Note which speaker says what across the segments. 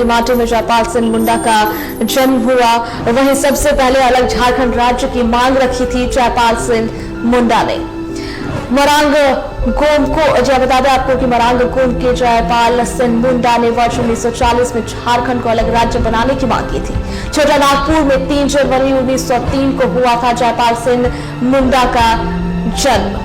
Speaker 1: माटी में जयपाल सिंह मुंडा का जन्म हुआ। वहीं सबसे पहले अलग झारखंड राज्य की मांग रखी थी जयपाल सिंह मुंडा ने। मरांग गोम को बता दें आपको कि मरांग गोम के जयपाल सिंह मुंडा ने वर्ष 1940 में झारखंड को अलग राज्य बनाने की मांग की थी। छोटा नागपुर में 3 जनवरी 1903 को हुआ था जयपाल सिंह मुंडा का जन्म।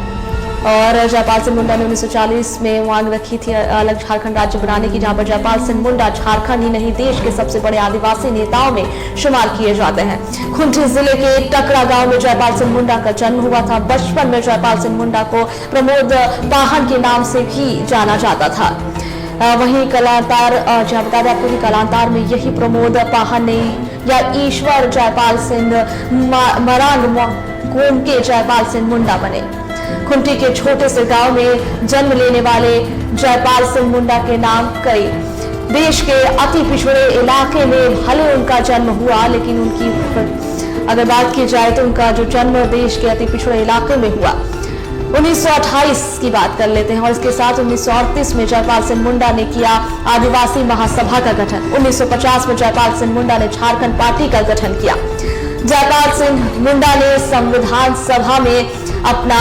Speaker 1: और जयपाल सिंह मुंडा ने 1940 में मांग रखी थी अलग झारखंड राज्य बनाने की, जहां पर जयपाल सिंह मुंडा झारखंड ही नहीं देश के सबसे बड़े आदिवासी नेताओं में शुमार किए जाते हैं। खूंटी जिले के टकरा गांव में जयपाल सिंह मुंडा का जन्म हुआ था। बचपन में जयपाल सिंह मुंडा को प्रमोद पाहन के नाम से भी जाना जाता था। वहीं कलांतार, जहां बता दें आपको कि कलांतार में यही प्रमोद पाहन ने या ईश्वर जयपाल सिंह मरांग गोम के जयपाल सिंह मुंडा बने। खूंटी के छोटे से गांव में जन्म लेने वाले जयपाल सिंह मुंडा के नाम कई देश के अति पिछड़े इलाके में भले उनका जन्म हुआ, लेकिन उनकी अगर बात की जाए तो उनका जो जन्म देश के अति पिछड़े इलाके में हुआ 1928 की बात कर लेते हैं। और इसके साथ 1938 में जयपाल सिंह मुंडा ने किया आदिवासी महासभा का गठन। 1950 में जयपाल सिंह मुंडा ने झारखंड पार्टी का गठन किया। जयपाल सिंह मुंडा ने संविधान सभा में अपना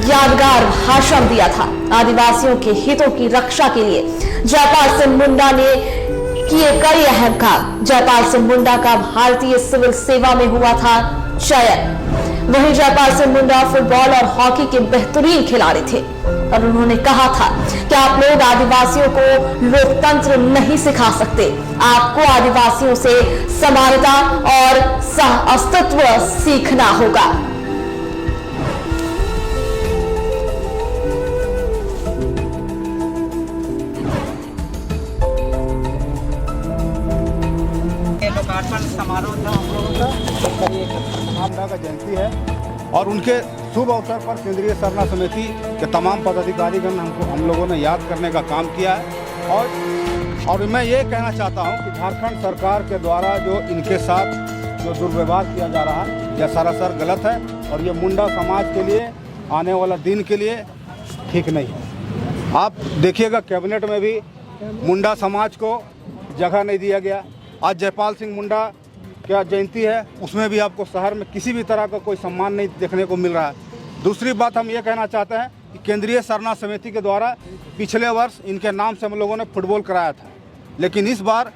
Speaker 1: यादगार भाषण दिया था। आदिवासियों के हितों की रक्षा के लिए जयपाल सिंह मुंडा ने किए कई अहम काम। जयपाल सिंह मुंडा का भारतीय सिविल सेवा में हुआ था चयन। वहीं जयपाल सिंह मुंडा फुटबॉल और हॉकी के बेहतरीन खिलाड़ी थे और उन्होंने कहा था कि आप लोग आदिवासियों को लोकतंत्र नहीं सिखा सकते, आपको आदिवासियों से समानता और सह अस्तित्व सीखना होगा।
Speaker 2: लोकार्पण समारोह था हम लोगों का जयंती है और उनके शुभ अवसर पर केंद्रीय सरना समिति के तमाम पदाधिकारीगण हम लोगों ने याद करने का काम किया है। और मैं ये कहना चाहता हूँ कि झारखंड सरकार के द्वारा जो इनके साथ जो दुर्व्यवहार किया जा रहा है यह सरासर गलत है और ये मुंडा समाज के लिए आने वाला दिन के लिए ठीक नहीं है। आप देखिएगा कैबिनेट में भी मुंडा समाज को जगह नहीं दिया गया। आज जयपाल सिंह मुंडा क्या जयंती है उसमें भी आपको शहर में किसी भी तरह का कोई सम्मान नहीं देखने को मिल रहा है। दूसरी बात हम ये कहना चाहते हैं कि केंद्रीय सरना समिति के द्वारा पिछले वर्ष इनके नाम से हम लोगों ने फुटबॉल कराया था, लेकिन इस बार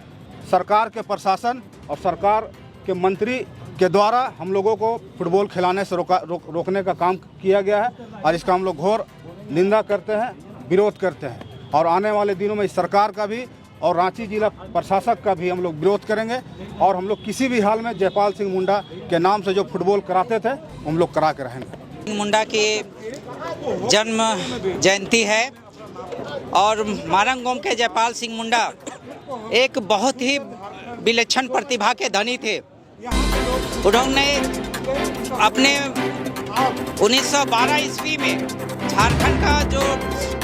Speaker 2: सरकार के प्रशासन और सरकार के मंत्री के द्वारा हम लोगों को फुटबॉल खिलाने से रोकने का काम किया गया है और इसका हम लोग घोर निंदा करते हैं, विरोध करते हैं। और आने वाले दिनों में इस सरकार का भी और रांची जिला प्रशासक का भी हम लोग विरोध करेंगे और हम लोग किसी भी हाल में जयपाल सिंह मुंडा के नाम से जो फुटबॉल कराते थे हम लोग करा के रहेंगे।
Speaker 3: मुंडा की जन्म जयंती है और मारंग गोम के जयपाल सिंह मुंडा एक बहुत ही विलक्षण प्रतिभा के धनी थे। उन्होंने अपने 1912 ईस्वी में झारखंड का जो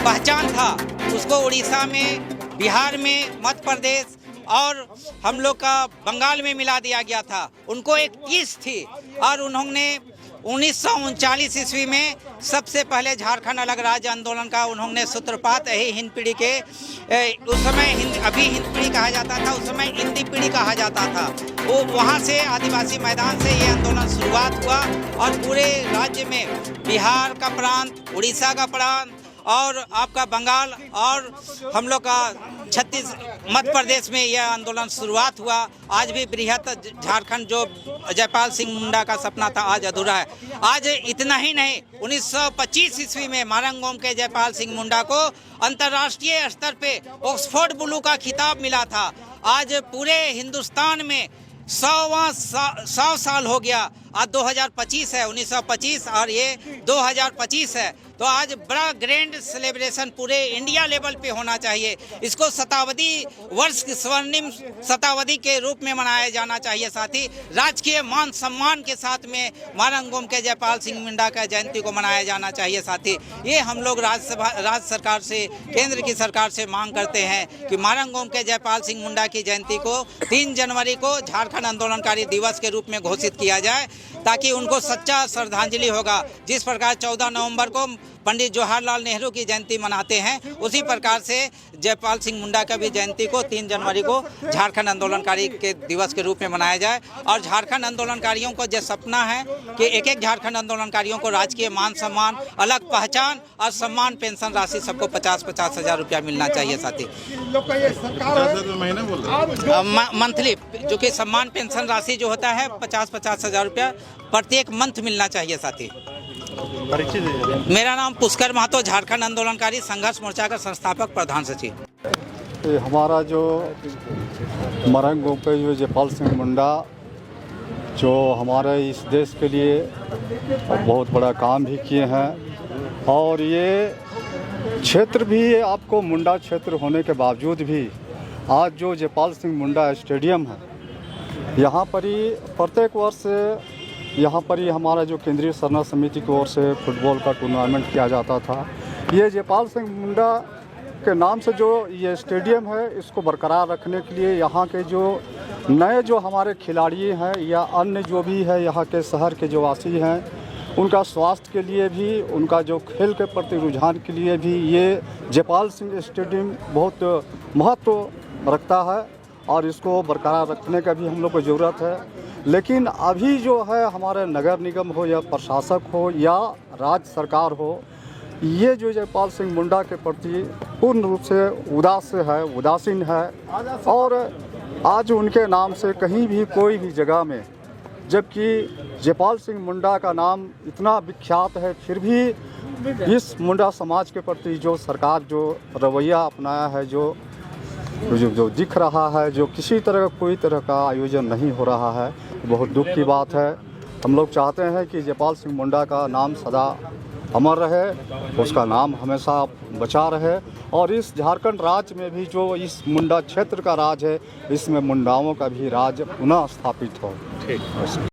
Speaker 3: पहचान था उसको उड़ीसा में, बिहार में, मध्य प्रदेश और हम लोग का बंगाल में मिला दिया गया था। उनको एक टीस थी और उन्होंने 1939 ईस्वी में सबसे पहले झारखंड अलग राज्य आंदोलन का उन्होंने सूत्रपात है। हिंद पीढ़ी के उस समय अभी हिंद पीढ़ी कहा जाता था, उस समय हिंदी पीढ़ी कहा जाता था। वो वहाँ से आदिवासी मैदान से ये आंदोलन शुरुआत हुआ और पूरे राज्य में बिहार का प्रांत, उड़ीसा का प्रांत और आपका बंगाल और हम लोग का मध्य प्रदेश में यह आंदोलन शुरुआत हुआ। आज भी बृहत झारखंड जो जयपाल सिंह मुंडा का सपना था आज अधूरा है। आज इतना ही नहीं, 1925 ईस्वी में मारंग गोम के जयपाल सिंह मुंडा को अंतर्राष्ट्रीय स्तर पे ऑक्सफोर्ड ब्लू का खिताब मिला था। आज पूरे हिंदुस्तान में 100 साल हो गया। आज 2025 है, 1925 और ये 2025 है, तो आज बड़ा ग्रैंड सेलिब्रेशन पूरे इंडिया लेवल पे होना चाहिए। इसको शताब्दी वर्ष की स्वर्णिम शताब्दी के रूप में मनाया जाना चाहिए। साथ ही राजकीय मान सम्मान के साथ में मारंग गोम के जयपाल सिंह मुंडा का जयंती को मनाया जाना चाहिए। साथ ही ये हम लोग राज्य सरकार से, केंद्र की सरकार से मांग करते हैं कि मारंग गोम के जयपाल सिंह मुंडा की जयंती को 3 जनवरी को झारखंड आंदोलनकारी दिवस के रूप में घोषित किया जाए, ताकि उनको सच्चा श्रद्धांजलि होगा। जिस प्रकार 14 नवंबर को पंडित जवाहरलाल नेहरू की जयंती मनाते हैं, उसी प्रकार से जयपाल सिंह मुंडा का भी जयंती को 3 जनवरी को झारखंड आंदोलनकारी के दिवस के रूप में मनाया जाए। और झारखंड आंदोलनकारियों को जो सपना है कि एक झारखंड आंदोलनकारियों को राजकीय मान सम्मान, अलग पहचान और सम्मान, पेंशन राशि सबको 50-50 हज़ार रुपया मिलना चाहिए। साथी मंथली जो कि सम्मान पेंशन राशि जो होता है 50-50 हज़ार रुपया प्रत्येक मंथ मिलना चाहिए। साथी मेरा नाम पुष्कर महतो, झारखंड आंदोलनकारी संघर्ष मोर्चा का संस्थापक प्रधान सचिव।
Speaker 4: हमारा जो मरंग गोम पे जो जयपाल सिंह मुंडा जो हमारे इस देश के लिए बहुत बड़ा काम भी किए हैं, और ये क्षेत्र भी आपको मुंडा क्षेत्र होने के बावजूद भी आज जो जयपाल सिंह मुंडा स्टेडियम है, यहाँ पर ही प्रत्येक वर्ष यहाँ पर ही हमारा जो केंद्रीय सरना समिति की ओर से फुटबॉल का टूर्नामेंट किया जाता था। ये जयपाल सिंह मुंडा के नाम से जो ये स्टेडियम है, इसको बरकरार रखने के लिए यहाँ के जो नए जो हमारे खिलाड़ी हैं या अन्य जो भी है यहाँ के शहर के जो वासी हैं, उनका स्वास्थ्य के लिए भी, उनका जो खेल के प्रति रुझान के लिए भी ये जयपाल सिंह स्टेडियम बहुत महत्व रखता है, और इसको बरकरार रखने का भी हम लोग को ज़रूरत है। लेकिन अभी जो है हमारे नगर निगम हो या प्रशासक हो या राज्य सरकार हो, ये जो जयपाल सिंह मुंडा के प्रति पूर्ण रूप से उदासीन है, और आज उनके नाम से कहीं भी कोई भी जगह में, जबकि जयपाल सिंह मुंडा का नाम इतना विख्यात है, फिर भी इस मुंडा समाज के प्रति जो सरकार जो रवैया अपनाया है, जो दिख रहा है, जो किसी तरह का कोई तरह का आयोजन नहीं हो रहा है, बहुत दुख की बात है। हम लोग चाहते हैं कि जयपाल सिंह मुंडा का नाम सदा अमर रहे, उसका नाम हमेशा बचा रहे, और इस झारखंड राज्य में भी जो इस मुंडा क्षेत्र का राज है, इसमें मुंडाओं का भी राज पुनः स्थापित हो। ठीक।